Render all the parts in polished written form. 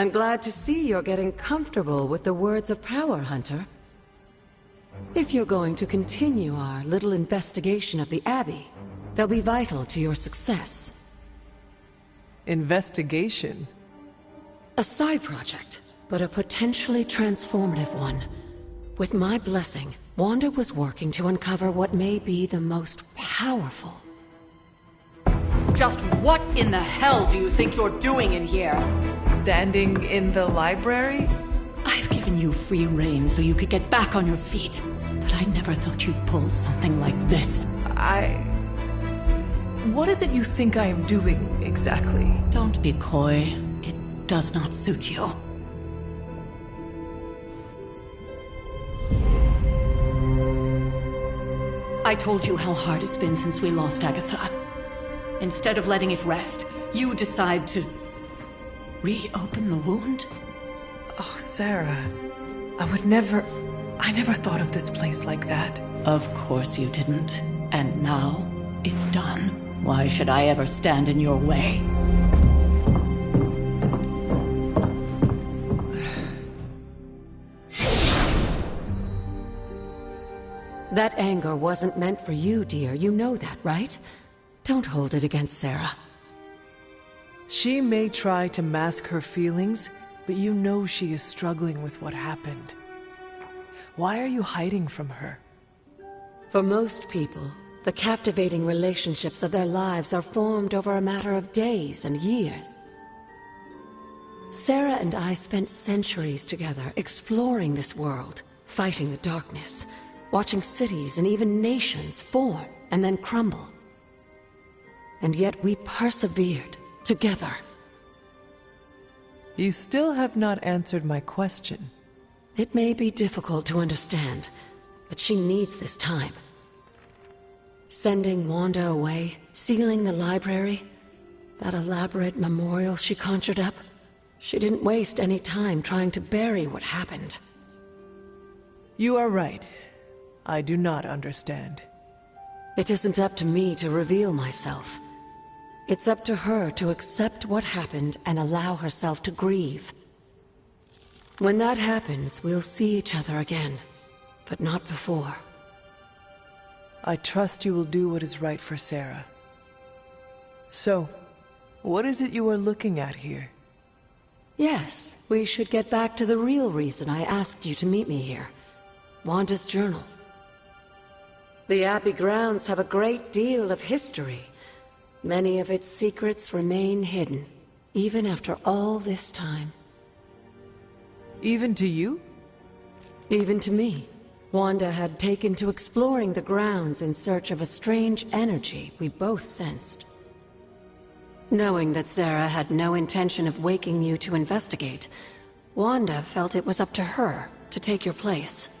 I'm glad to see you're getting comfortable with the words of power, Hunter. If you're going to continue our little investigation of the Abbey, they'll be vital to your success. Investigation? A side project, but a potentially transformative one. With my blessing, Wanda was working to uncover what may be the most powerful. Just what in the hell do you think you're doing in here? Standing in the library? I've given you free rein so you could get back on your feet. But I never thought you'd pull something like this. What is it you think I am doing, exactly? Don't be coy. It does not suit you. I told you how hard it's been since we lost Agatha. Instead of letting it rest, you decide to reopen the wound? Oh, Sarah. I never thought of this place like that. Of course you didn't. And now, it's done. Why should I ever stand in your way? That anger wasn't meant for you, dear. You know that, right? Don't hold it against Sarah. She may try to mask her feelings, but you know she is struggling with what happened. Why are you hiding from her? For most people, the captivating relationships of their lives are formed over a matter of days and years. Sarah and I spent centuries together exploring this world, fighting the darkness, watching cities and even nations form and then crumble. And yet we persevered, together. You still have not answered my question. It may be difficult to understand, but she needs this time. Sending Wanda away, sealing the library, that elaborate memorial she conjured up, she didn't waste any time trying to bury what happened. You are right. I do not understand. It isn't up to me to reveal myself. It's up to her to accept what happened and allow herself to grieve. When that happens, we'll see each other again, but not before. I trust you will do what is right for Sarah. So, what is it you are looking at here? Yes, we should get back to the real reason I asked you to meet me here. Wanda's journal. The Abbey grounds have a great deal of history. Many of its secrets remain hidden, even after all this time. Even to you? Even to me. Wanda had taken to exploring the grounds in search of a strange energy we both sensed. Knowing that Sarah had no intention of waking you to investigate, Wanda felt it was up to her to take your place.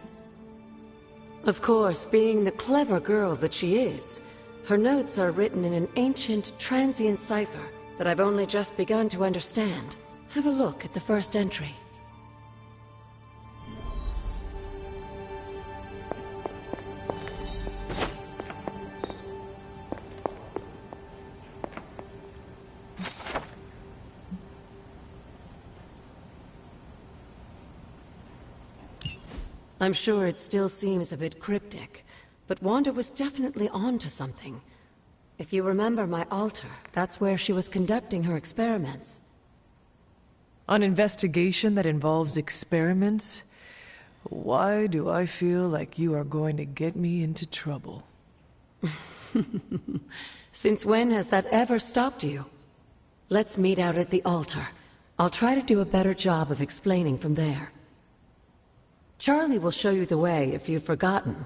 Of course, being the clever girl that she is, her notes are written in an ancient, transient cipher that I've only just begun to understand. Have a look at the first entry. I'm sure it still seems a bit cryptic, but Wanda was definitely onto something. If you remember my altar, that's where she was conducting her experiments. An investigation that involves experiments? Why do I feel like you are going to get me into trouble? Since when has that ever stopped you? Let's meet out at the altar. I'll try to do a better job of explaining from there. Charlie will show you the way if you've forgotten.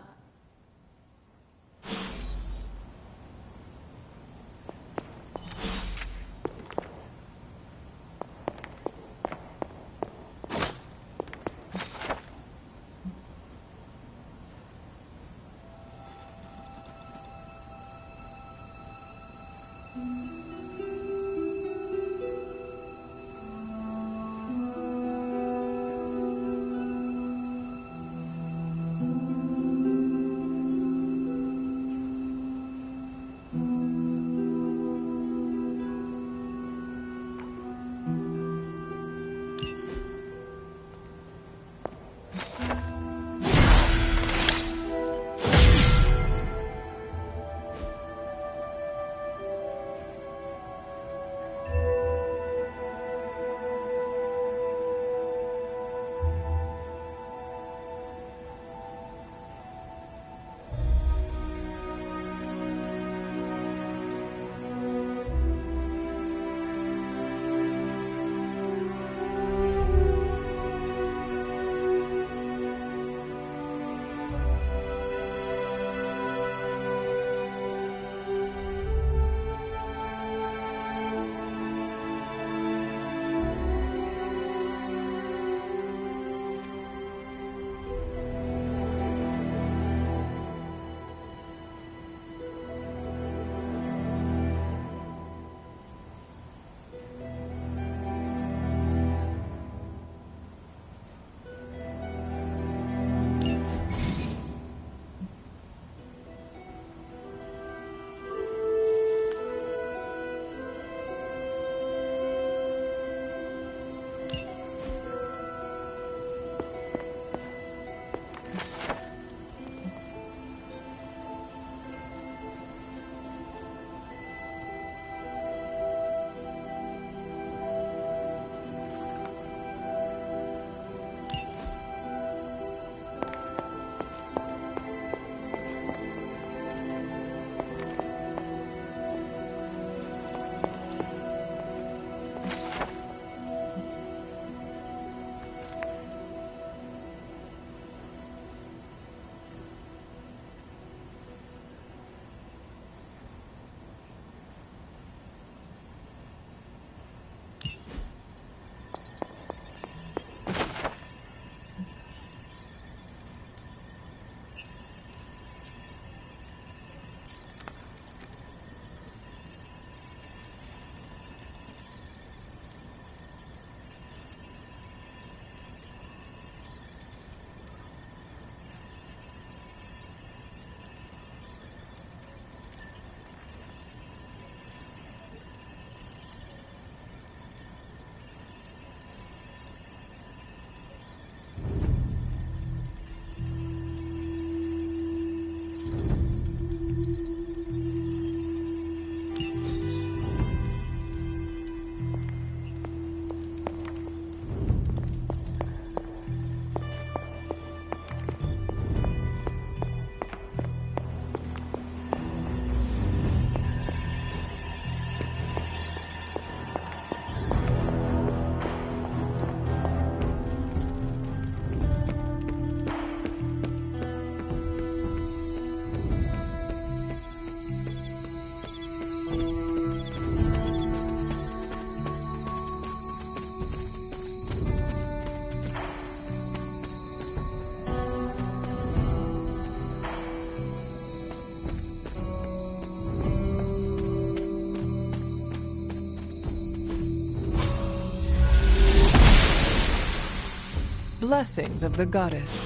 blessings of the goddess.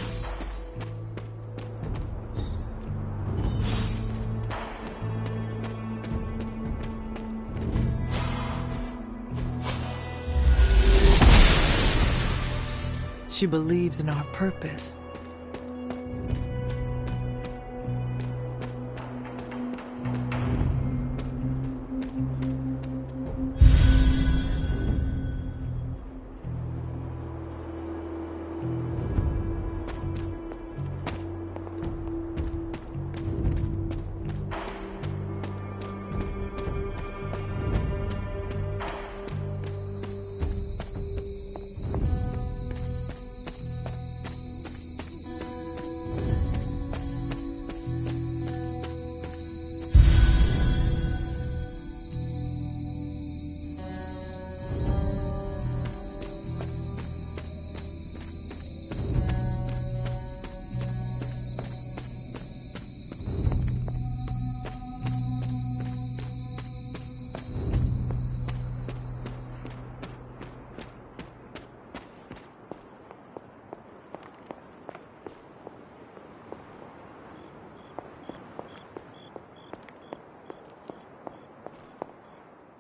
She believes in our purpose.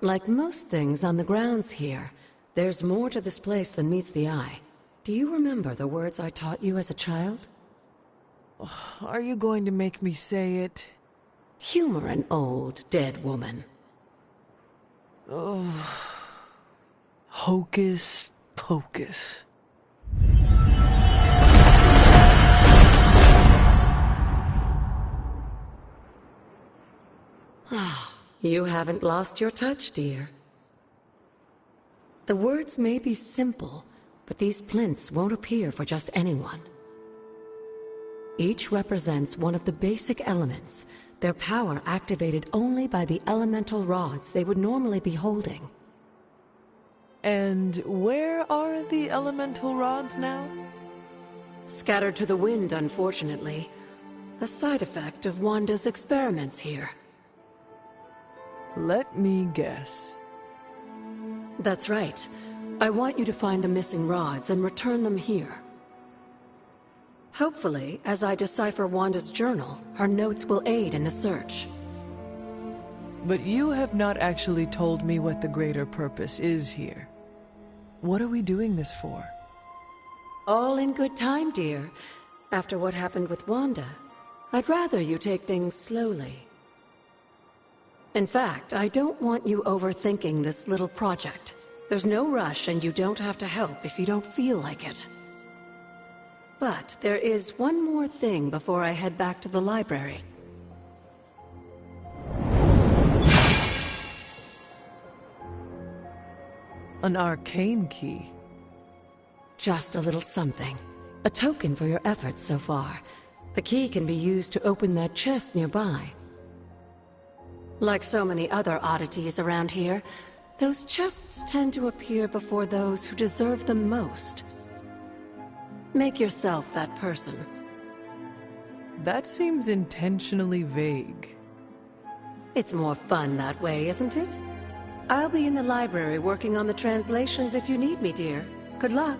Like most things on the grounds here, there's more to this place than meets the eye. Do you remember the words I taught you as a child? Are you going to make me say it? Humor an old, dead woman. Hocus pocus. You haven't lost your touch, dear. The words may be simple, but these plinths won't appear for just anyone. Each represents one of the basic elements, their power activated only by the elemental rods they would normally be holding. And where are the elemental rods now? Scattered to the wind, unfortunately. A side effect of Wanda's experiments here. Let me guess. That's right. I want you to find the missing rods and return them here. Hopefully, as I decipher Wanda's journal, her notes will aid in the search. But you have not actually told me what the greater purpose is here. What are we doing this for? All in good time, dear. After what happened with Wanda, I'd rather you take things slowly. In fact, I don't want you overthinking this little project. There's no rush, and you don't have to help if you don't feel like it. But there is one more thing before I head back to the library. An arcane key. Just a little something. A token for your efforts so far. The key can be used to open that chest nearby. Like so many other oddities around here, those chests tend to appear before those who deserve them most. Make yourself that person. That seems intentionally vague. It's more fun that way, isn't it? I'll be in the library working on the translations if you need me, dear. Good luck.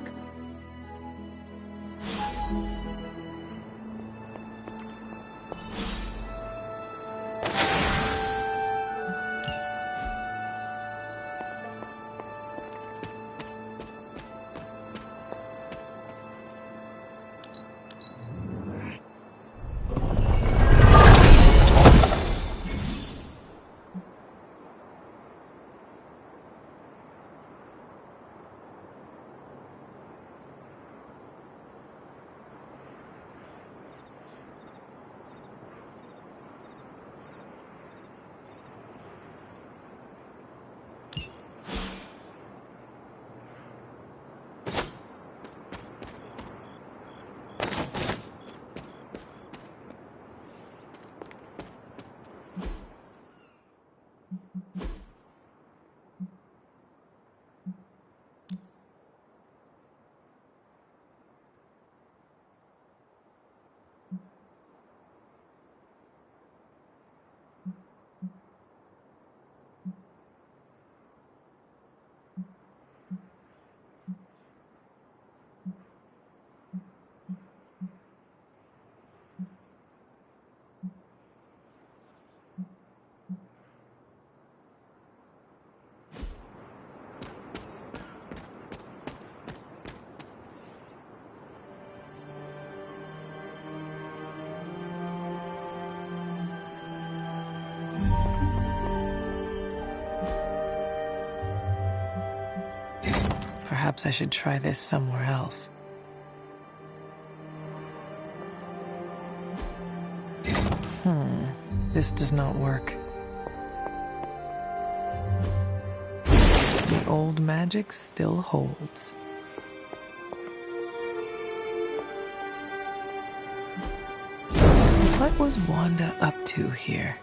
Perhaps I should try this somewhere else. This does not work. The old magic still holds. What was Wanda up to here?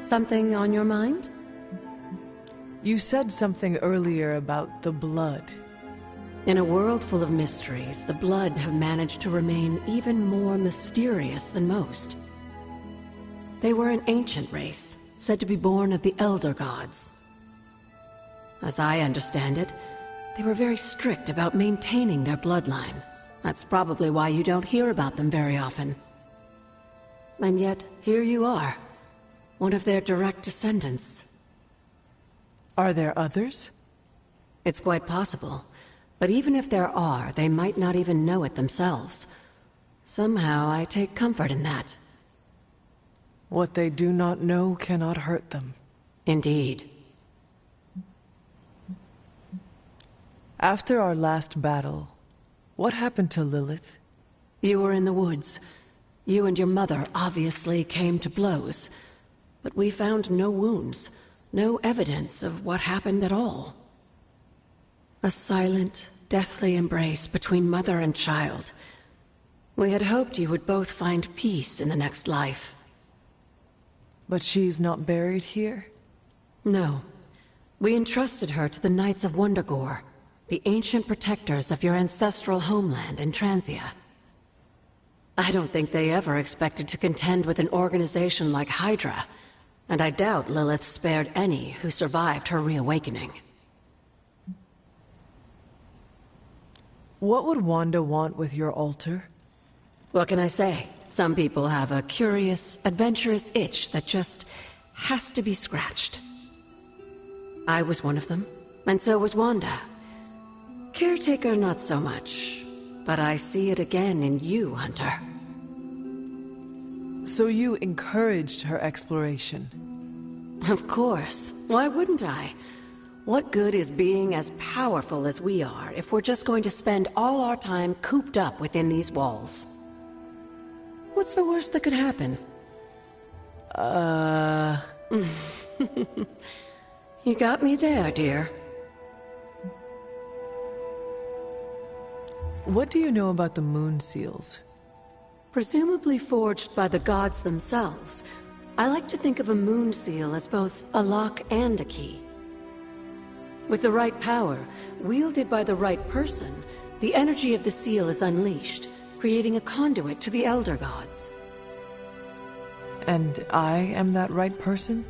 Something on your mind? You said something earlier about the blood. In a world full of mysteries, the Blood have managed to remain even more mysterious than most. They were an ancient race, said to be born of the Elder Gods. As I understand it, they were very strict about maintaining their bloodline. That's probably why you don't hear about them very often. And yet, here you are, one of their direct descendants. Are there others? It's quite possible. But even if there are, they might not even know it themselves. Somehow, I take comfort in that. What they do not know cannot hurt them. Indeed. After our last battle, what happened to Lilith? You were in the woods. You and your mother obviously came to blows. But we found no wounds, no evidence of what happened at all. A silent, deathly embrace between mother and child. We had hoped you would both find peace in the next life. But she's not buried here? No. We entrusted her to the Knights of Wundagore, the ancient protectors of your ancestral homeland in Transia. I don't think they ever expected to contend with an organization like Hydra, and I doubt Lilith spared any who survived her reawakening. What would Wanda want with your altar? What can I say? Some people have a curious, adventurous itch that just has to be scratched. I was one of them, and so was Wanda. Caretaker, not so much. But I see it again in you, Hunter. So you encouraged her exploration? Of course. Why wouldn't I? What good is being as powerful as we are if we're just going to spend all our time cooped up within these walls? What's the worst that could happen? You got me there, dear. What do you know about the moon seals? Presumably forged by the gods themselves, I like to think of a moon seal as both a lock and a key. With the right power, wielded by the right person, the energy of the seal is unleashed, creating a conduit to the Elder Gods. And I am that right person?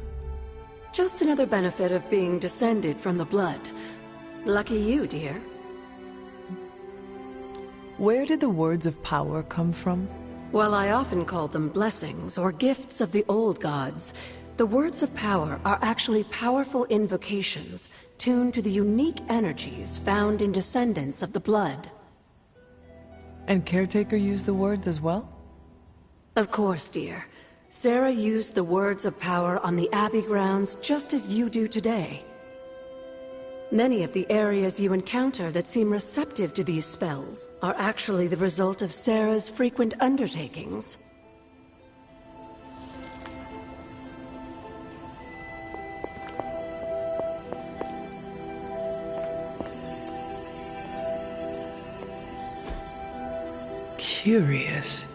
Just another benefit of being descended from the blood. Lucky you, dear. Where did the words of power come from? While I often call them blessings or gifts of the old gods, the words of power are actually powerful invocations tuned to the unique energies found in descendants of the blood. And Caretaker used the words as well? Of course, dear. Sarah used the words of power on the Abbey grounds just as you do today. Many of the areas you encounter that seem receptive to these spells are actually the result of Sarah's frequent undertakings. Curious.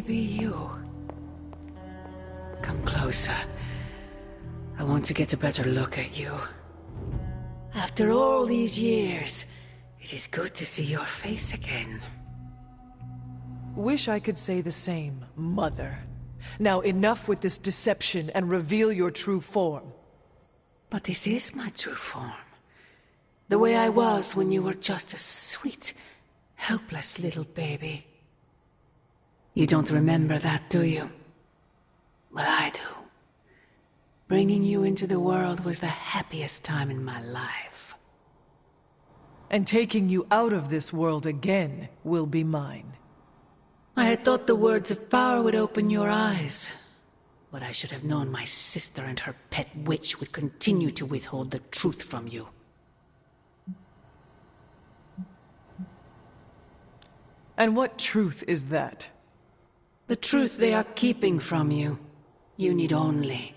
baby you. Come closer. I want to get a better look at you. After all these years, it is good to see your face again. Wish I could say the same, Mother. Now enough with this deception and reveal your true form. But this is my true form. The way I was when you were just a sweet, helpless little baby. You don't remember that, do you? Well, I do. Bringing you into the world was the happiest time in my life. And taking you out of this world again will be mine. I had thought the words of power would open your eyes. But I should have known my sister and her pet witch would continue to withhold the truth from you. And what truth is that? The truth they are keeping from you. You need only.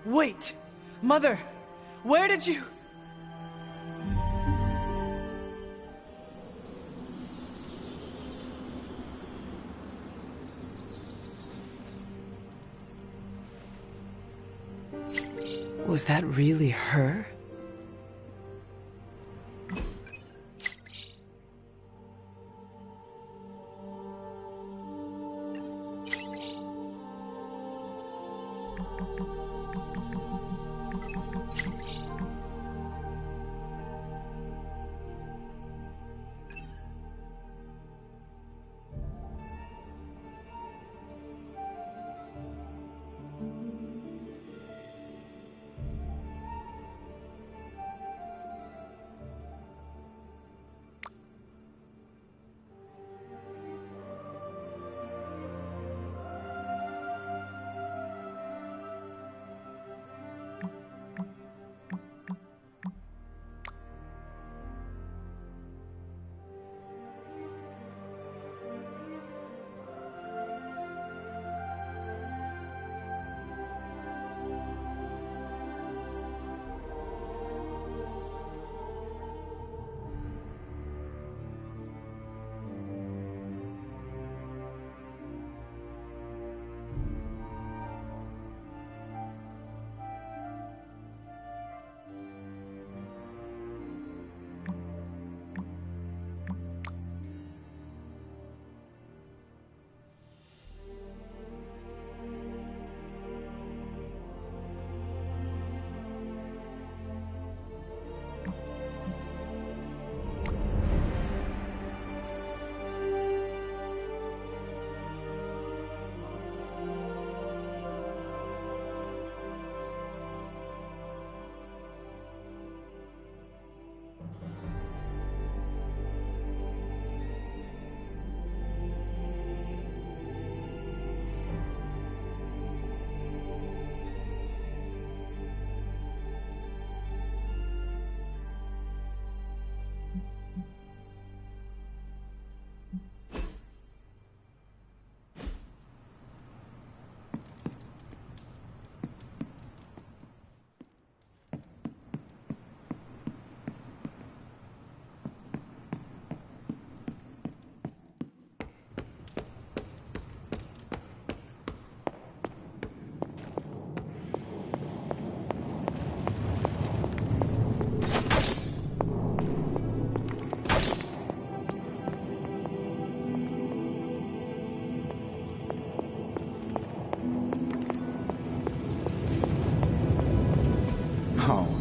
Wait! Mother! Where did you... Was that really her?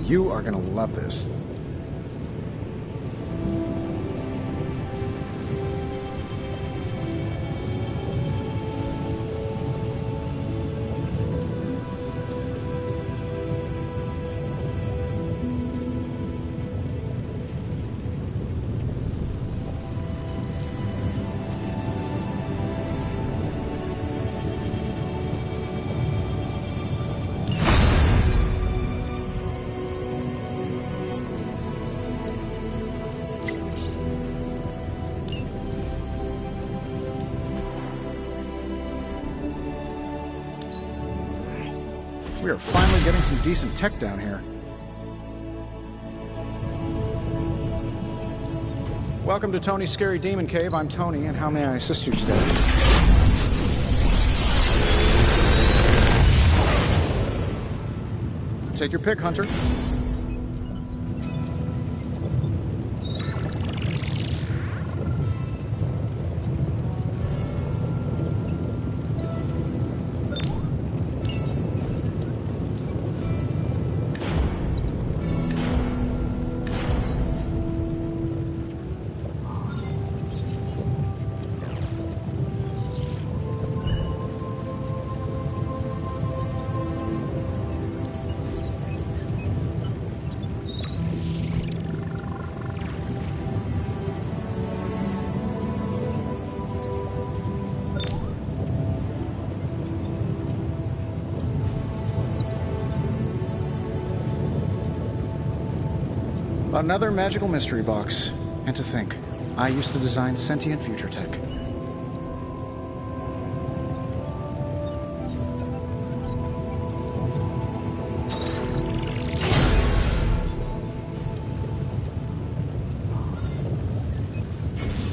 You are gonna love this. We are finally getting some decent tech down here. Welcome to Tony's Scary Demon Cave. I'm Tony, and how may I assist you today? Take your pick, Hunter. Another magical mystery box. And to think, I used to design sentient future tech.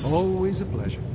Always a pleasure.